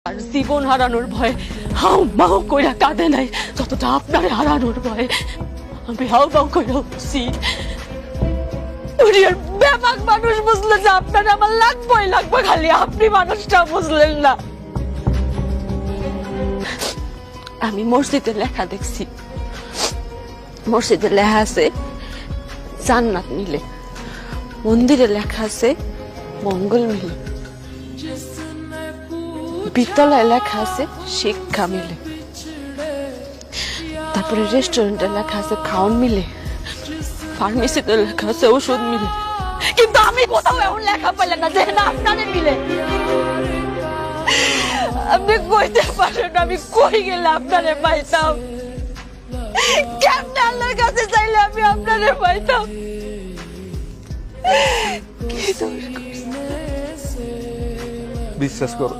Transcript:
আর জীবন হারানোর ভয়ে হাউ মাউ কইরা কাঁদে নাই যতটা আপনারে হারানোর ভয়ে আমি হাউ মাউ কইরা উঠছি। দুনিয়ার বেবাক মানুষ বুঝলে যে আপনার আমার লাগবে, খালি আপনি মানুষটা বুঝলেন না। আমি মসজিদে লেখা দেখছি, মসজিদে লেখা আছে জান্নাত মিলে, মন্দিরে লেখা আছে মঙ্গল মিলে, বিদ্যালয়ে লেখা আছে শিক্ষা মিলে, তারপরে রেস্টুরেন্টে লেখা আছে খাওয়ান মিলে, ফার্মেসিতে লেখা আছে ওষুধ মিলে, কিন্তু আমি কোথাও এমন লেখা পাইলাম না যে না আপনারে মিলে। আপনি কইতে পারেন আমি কই গেলে আপনারে পাইতাম, কেমনে আল্লাহর কাছে চাইলে আমি আপনারে পাইতাম। বিশ্বাস করো